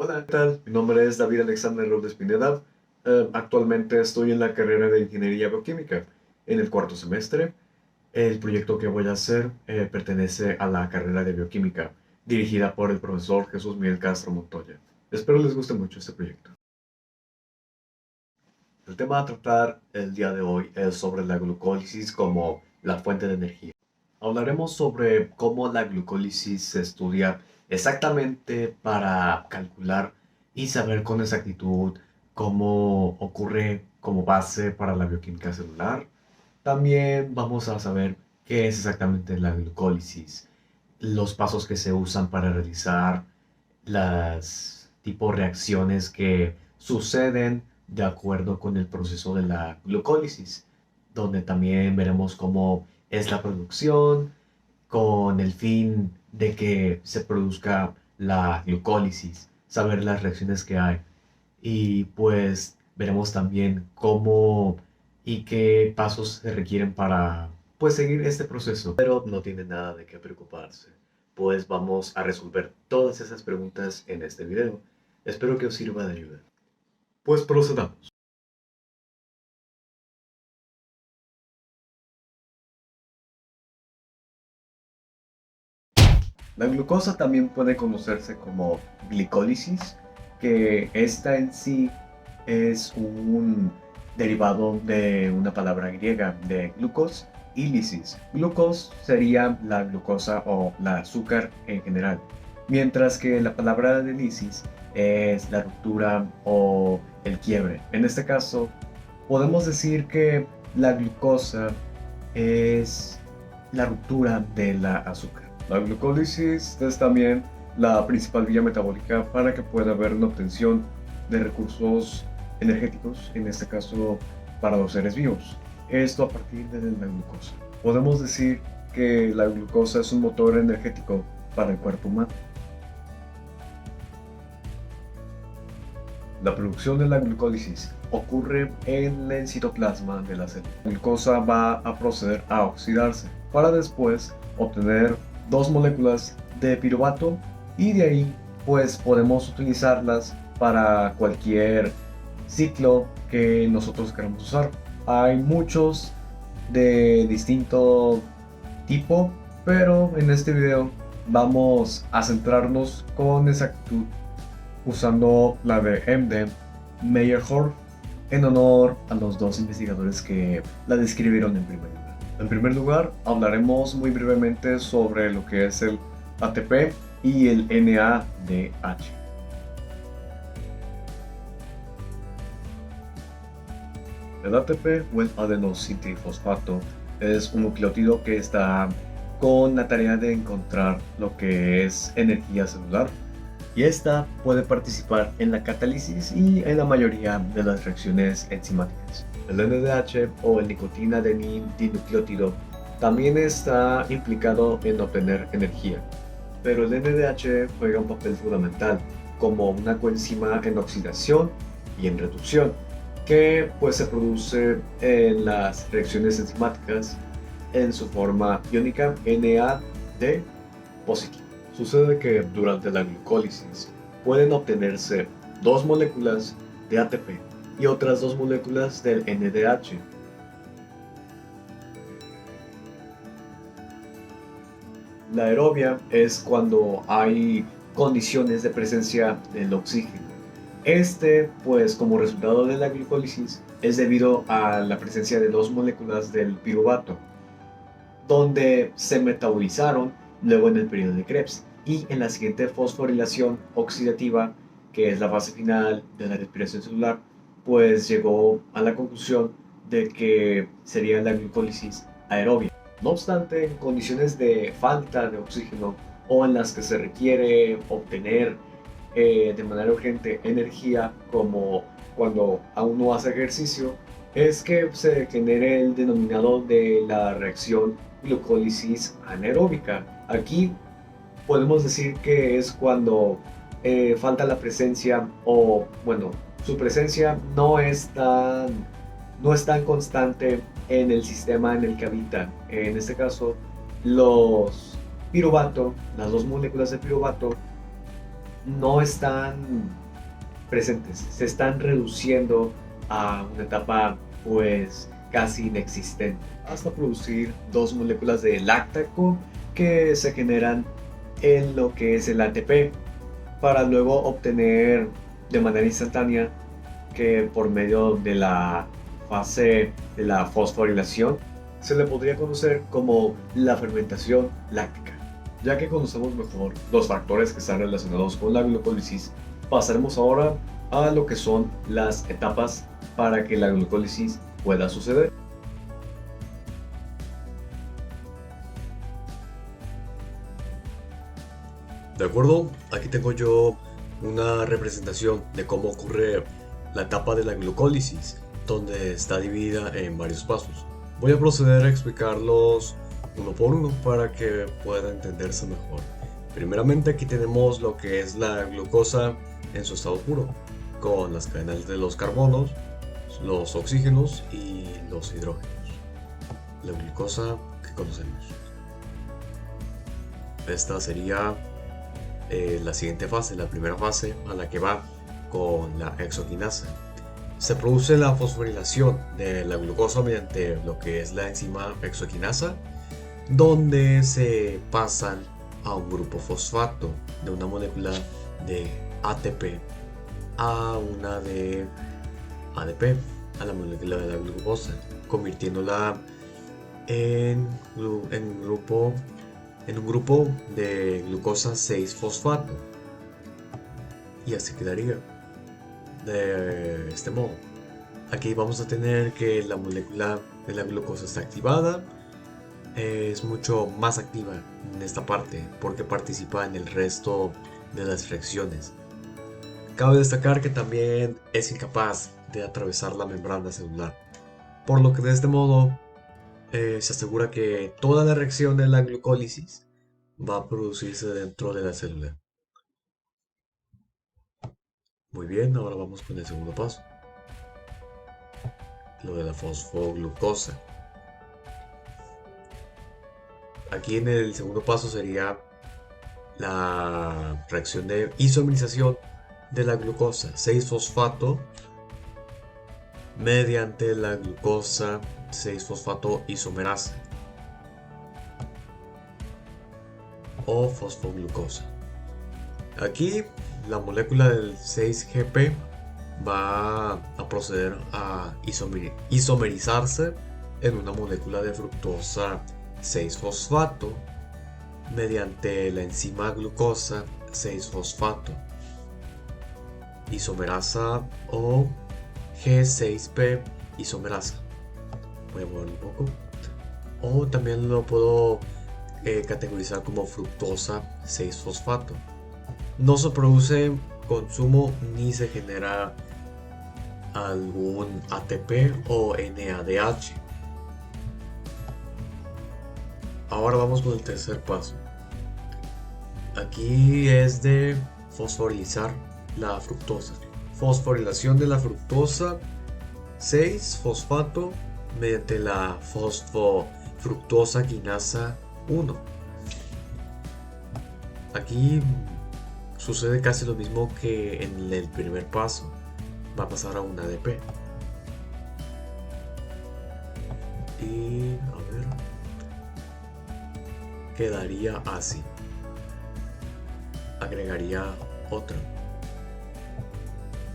Hola, ¿qué tal? Mi nombre es David Alexander Robles Pineda. Actualmente estoy en la carrera de Ingeniería Bioquímica en el cuarto semestre. El proyecto que voy a hacer pertenece a la carrera de Bioquímica, dirigida por el profesor Jesús Miguel Castro Montoya. Espero les guste mucho este proyecto. El tema a tratar el día de hoy es sobre la glucólisis como la fuente de energía. Hablaremos sobre cómo la glucólisis se estudia exactamente para calcular y saber con exactitud cómo ocurre como base para la bioquímica celular. También vamos a saber qué es exactamente la glucólisis, los pasos que se usan para realizar las tipo reacciones que suceden de acuerdo con el proceso de la glucólisis, donde también veremos cómo es la producción con el fin de que se produzca la glucólisis, saber las reacciones que hay y pues veremos también cómo y qué pasos se requieren para pues seguir este proceso. Pero no tiene nada de qué preocuparse, pues vamos a resolver todas esas preguntas en este video. Espero que os sirva de ayuda. Pues procedamos. La glucosa también puede conocerse como glicólisis, que esta en sí es un derivado de una palabra griega de glucos y lisis. Glucos sería la glucosa o la azúcar en general, mientras que la palabra de lisis es la ruptura o el quiebre. En este caso, podemos decir que la glucosa es la ruptura de la azúcar. La glucólisis es también la principal vía metabólica para que pueda haber una obtención de recursos energéticos, en este caso para los seres vivos. Esto a partir de la glucosa. Podemos decir que la glucosa es un motor energético para el cuerpo humano. La producción de la glucólisis ocurre en el citoplasma de la célula. La glucosa va a proceder a oxidarse para después obtener dos moléculas de piruvato y de ahí pues podemos utilizarlas para cualquier ciclo que nosotros queramos usar. Hay muchos de distinto tipo, pero en este video vamos a centrarnos con exactitud usando la de Emden Meyerhoff en honor a los dos investigadores que la describieron en primer lugar. En primer lugar, hablaremos muy brevemente sobre lo que es el ATP y el NADH. El ATP o el adenosíntrifosfato es un nucleótido que está con la tarea de encontrar lo que es energía celular, y esta puede participar en la catálisis y en la mayoría de las reacciones enzimáticas. El NADH o el nicotina dinucleótido también está implicado en obtener energía, pero el NADH juega un papel fundamental como una coenzima en oxidación y en reducción, que pues se produce en las reacciones enzimáticas en su forma iónica NAD positivo. Sucede que durante la glucólisis pueden obtenerse dos moléculas de ATP y otras dos moléculas del NADH. La aerobia es cuando hay condiciones de presencia del oxígeno. Pues como resultado de la glucólisis, es debido a la presencia de dos moléculas del piruvato, donde se metabolizaron luego en el periodo de Krebs y en la siguiente fosforilación oxidativa, que es la fase final de la respiración celular, pues llegó a la conclusión de que sería la glucólisis aerobia. No obstante, en condiciones de falta de oxígeno o en las que se requiere obtener de manera urgente energía, como cuando aún no hace ejercicio, es que se genere el denominado de la reacción glucólisis anaeróbica. Aquí podemos decir que es cuando falta la presencia o, bueno, su presencia no es tan constante en el sistema en el que habita. En este caso, los piruvato, las dos moléculas de piruvato, no están presentes, se están reduciendo a una etapa pues casi inexistente, hasta producir dos moléculas de láctaco que se generan en lo que es el ATP, para luego obtener de manera instantánea que por medio de la fase de la fosforilación se le podría conocer como la fermentación láctica. Ya que conocemos mejor los factores que están relacionados con la glucólisis, pasaremos ahora a lo que son las etapas para que la glucólisis pueda suceder. De acuerdo, aquí tengo yo una representación de cómo ocurre la etapa de la glucólisis, donde está dividida en varios pasos. Voy a proceder a explicarlos uno por uno para que pueda entenderse mejor. Primeramente, aquí tenemos lo que es la glucosa en su estado puro, con las cadenas de los carbonos, los oxígenos y los hidrógenos. La glucosa que conocemos. Esta sería la siguiente fase, la primera fase a la que va con la exoquinasa. Se produce la fosforilación de la glucosa mediante lo que es la enzima exoquinasa, donde se pasan a un grupo fosfato de una molécula de ATP a una de ADP, a la molécula de la glucosa, convirtiéndola en un grupo de glucosa 6-fosfato, y así quedaría de este modo. Aquí vamos a tener que la molécula de la glucosa está activada, es mucho más activa en esta parte porque participa en el resto de las reacciones. Cabe destacar que también es incapaz de atravesar la membrana celular, por lo que de este modo se asegura que toda la reacción de la glucólisis va a producirse dentro de la célula. Muy bien, ahora vamos con el segundo paso, lo de la fosfoglucosa. Aquí en el segundo paso sería la reacción de isomerización de la glucosa 6-fosfato mediante la glucosa 6-fosfato isomerasa o fosfoglucosa. Aquí la molécula del 6-GP va a proceder a isomerizarse en una molécula de fructosa 6-fosfato mediante la enzima glucosa 6-fosfato isomerasa o G6P isomerasa. Voy a moverlo un poco. O también lo puedo categorizar como fructosa 6-fosfato. No se produce consumo ni se genera algún ATP o NADH. Ahora vamos con el tercer paso. Aquí es de fosforilizar la fructosa. Fosforilación de la fructosa 6-fosfato mediante la fosfofructosa quinasa 1. Aquí sucede casi lo mismo que en el primer paso. Va a pasar a un ADP. Y a ver, quedaría así. Agregaría otro.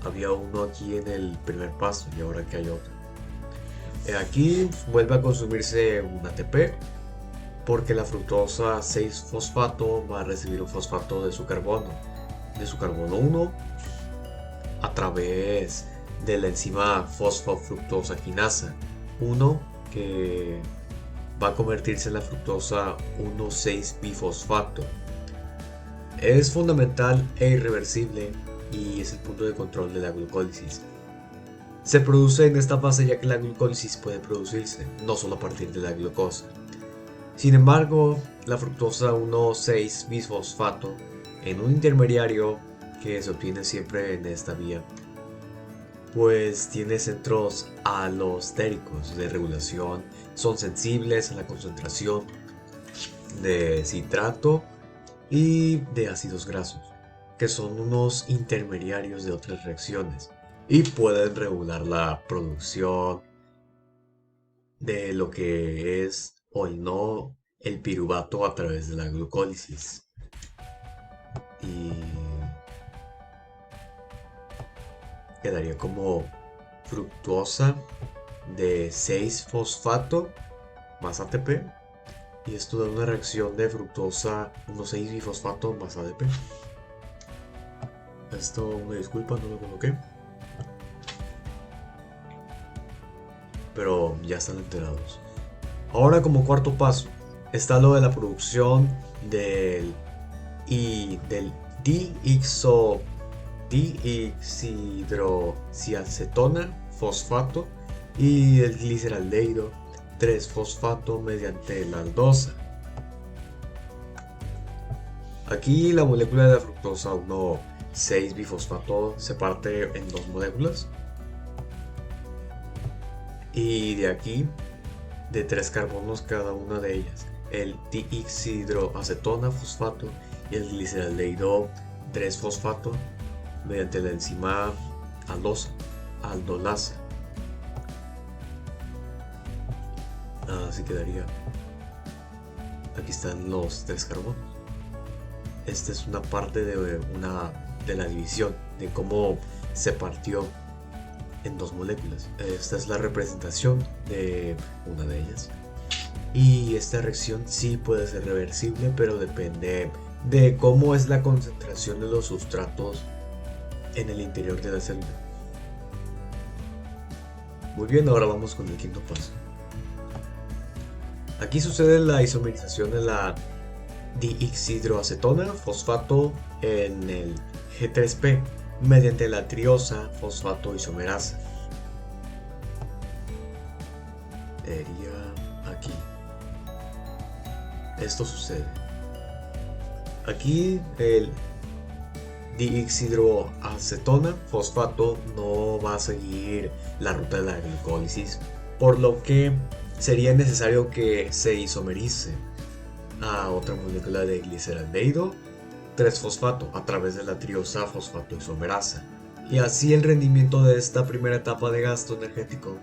Había uno aquí en el primer paso y ahora que hay otro. Aquí vuelve a consumirse un ATP porque la fructosa 6-fosfato va a recibir un fosfato de su carbono 1 a través de la enzima fosfofructosa quinasa 1, que va a convertirse en la fructosa 1,6-bifosfato. Es fundamental e irreversible y es el punto de control de la glucólisis. Se produce en esta fase ya que la glucólisis puede producirse no solo a partir de la glucosa. Sin embargo, la fructosa 1,6-bisfosfato en un intermediario que se obtiene siempre en esta vía, pues tiene centros alostéricos de regulación, son sensibles a la concentración de citrato y de ácidos grasos. que son unos intermediarios de otras reacciones y pueden regular la producción de lo que es o el no el piruvato a través de la glucólisis. Y quedaría como fructuosa de 6-fosfato más ATP. Y esto da una reacción de fructosa 1,6-bifosfato más ADP. Esto, una disculpa, no lo coloqué. Pero ya están enterados. Ahora, como cuarto paso, está lo de la producción del dihidroxiacetona fosfato y el gliceraldehído 3-fosfato mediante la aldosa. Aquí la molécula de la fructosa 1,6-bifosfato se parte en dos moléculas. Y de aquí, de 3 carbonos cada una de ellas, el dihidroacetona fosfato y el gliceraldehído 3-fosfato mediante la enzima aldolasa. Así quedaría. Aquí están los 3 carbonos. Esta es una parte de la división, de cómo se partió en dos moléculas. Esta es la representación de una de ellas. Y esta reacción sí puede ser reversible, pero depende de cómo es la concentración de los sustratos en el interior de la célula. Muy bien, ahora vamos con el quinto paso. Aquí sucede la isomerización de la dihidroacetona fosfato en el G3P mediante la triosa fosfato isomerasa. Sería aquí. Esto sucede. Aquí el dihidroacetona fosfato no va a seguir la ruta de la glucólisis, por lo que sería necesario que se isomerice a otra molécula de gliceraldehído 3-fosfato a través de la triosa fosfato isomerasa. Y así el rendimiento de esta primera etapa de gasto energético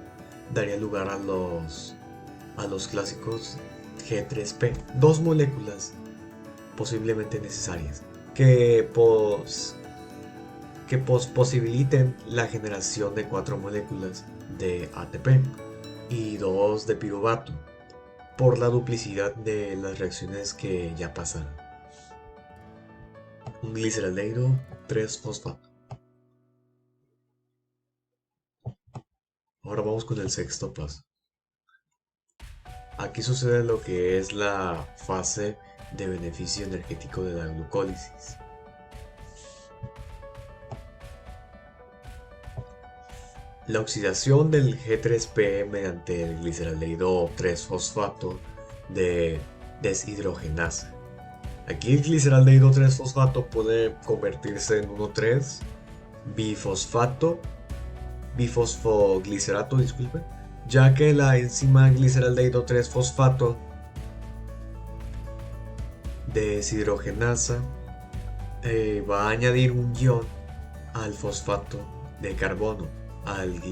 daría lugar a los clásicos G3P, dos moléculas posiblemente necesarias que posibiliten la generación de 4 moléculas de ATP y 2 de piruvato por la duplicidad de las reacciones que ya pasaron. Un gliceraldehído 3-fosfato. Ahora vamos con el sexto paso. Aquí sucede lo que es la fase de beneficio energético de la glucólisis. La oxidación del G3P mediante el gliceraldehído 3-fosfato de deshidrogenasa. Aquí el gliceraldehído 3-fosfato puede convertirse en 1,3-bifosfoglicerato, ya que la enzima gliceraldehído 3-fosfato deshidrogenasa va a añadir un ion al fosfato de carbono, al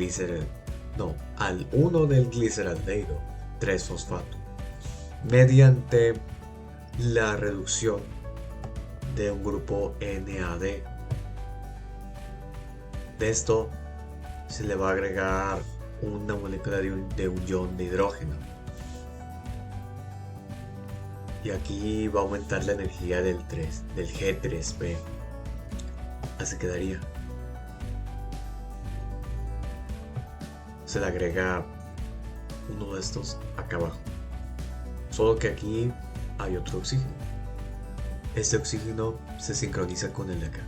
1 del gliceraldehído 3-fosfato, mediante la reducción de un grupo NAD. De esto se le va a agregar una molécula de un ion de hidrógeno. Y aquí va a aumentar la energía del G3P. Así quedaría. Se le agrega uno de estos acá abajo. Solo que aquí hay otro oxígeno. Este oxígeno se sincroniza con el de acá.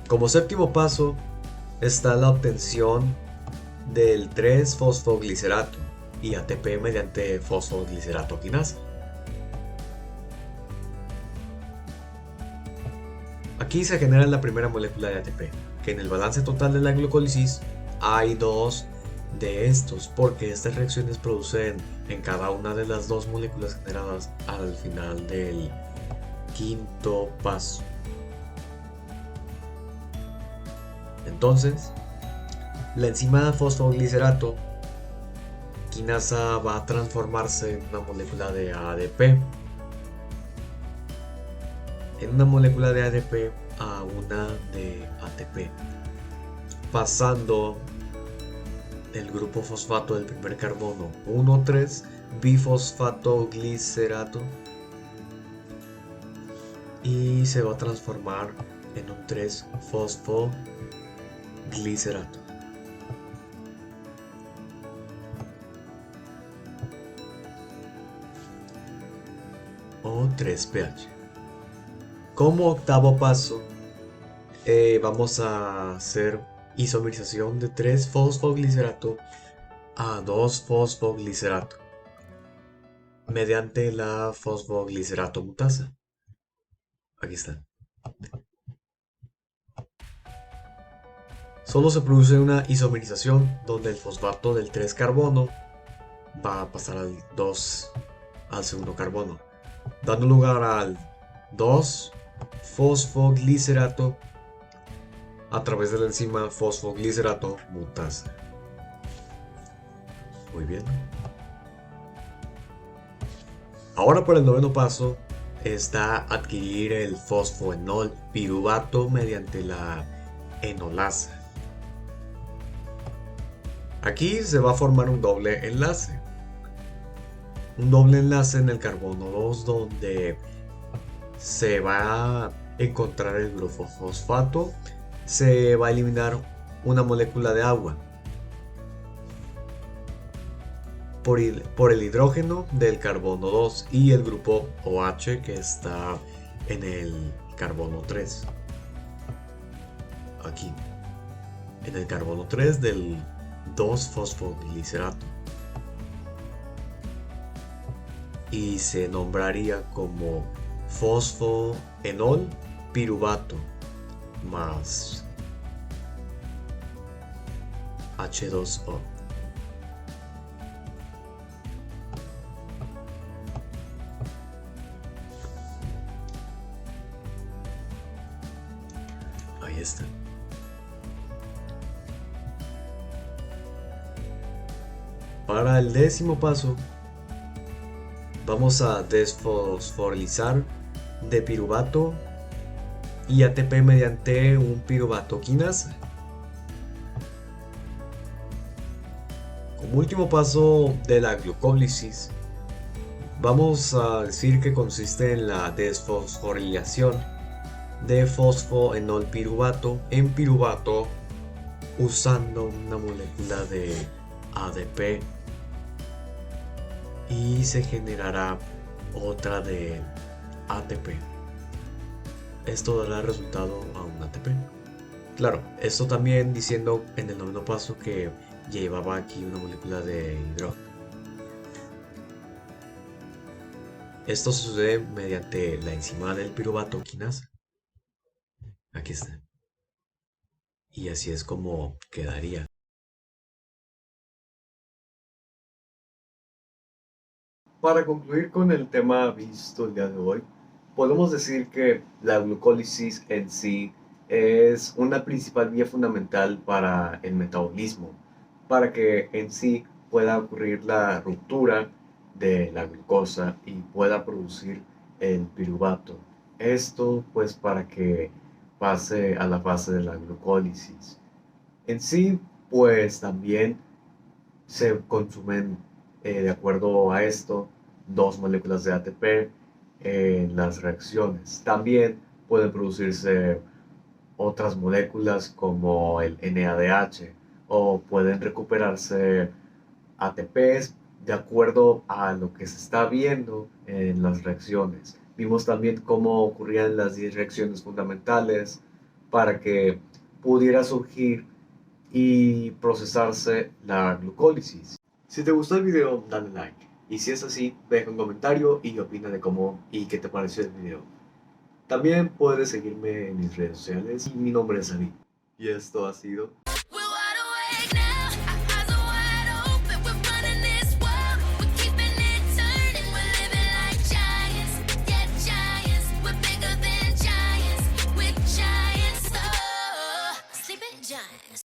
Como séptimo paso está la obtención del 3-fosfoglicerato y ATP mediante fosfoglicerato quinasa. Aquí se genera la primera molécula de ATP, que en el balance total de la glucólisis hay 2 de estos, porque estas reacciones producen en cada una de las 2 moléculas generadas al final del quinto paso. Entonces, la enzima fosfoglicerato quinasa va a transformarse en una molécula de ADP. En una molécula de ADP a una de ATP, pasando el grupo fosfato del primer carbono 1,3 bifosfatoglicerato y se va a transformar en un 3-fosfoglicerato. O 3pH. Como octavo paso, vamos a hacer isomerización de 3-fosfoglicerato a 2-fosfoglicerato mediante la fosfoglicerato mutasa. Aquí está. Solo se produce una isomerización donde el fosfato del 3 carbono va a pasar al segundo carbono, dando lugar al 2-fosfoglicerato a través de la enzima fosfoglicerato mutasa. Muy bien. Ahora por el noveno paso está adquirir el fosfoenol piruvato mediante la enolasa. Aquí se va a formar un doble enlace. Un doble enlace en el carbono 2 donde se va a encontrar el grupo fosfato, se va a eliminar una molécula de agua por el hidrógeno del carbono 2 y el grupo OH que está en el carbono 3. Aquí, en el carbono 3 del 2-fosfoglicerato. Y se nombraría como fosfoenol piruvato más H2O. Ahí está. Para el décimo paso, vamos a desfosforilizar de piruvato y ATP mediante un piruvato quinasa. Como último paso de la glucólisis, vamos a decir que consiste en la desfosforilación de fosfoenol piruvato en piruvato usando una molécula de ADP y se generará otra de ATP. Esto dará resultado a un ATP. Claro, esto también diciendo en el noveno paso que llevaba aquí una molécula de hidrógeno. Esto sucede mediante la enzima del piruvato quinasa. Aquí está. Y así es como quedaría. Para concluir con el tema visto el día de hoy, podemos decir que la glucólisis en sí es una principal vía fundamental para el metabolismo, para que en sí pueda ocurrir la ruptura de la glucosa y pueda producir el piruvato. Esto pues para que pase a la fase de la glucólisis. En sí pues también se consumen de acuerdo a esto 2 moléculas de ATP en las reacciones. También pueden producirse otras moléculas como el NADH o pueden recuperarse ATPs de acuerdo a lo que se está viendo en las reacciones. Vimos también cómo ocurrían las 10 reacciones fundamentales para que pudiera surgir y procesarse la glucólisis. Si te gustó el video, dale like. Y si es así, deja un comentario y opina de cómo y qué te pareció el video. También puedes seguirme en mis redes sociales y mi nombre es David. Y esto ha sido Jazz.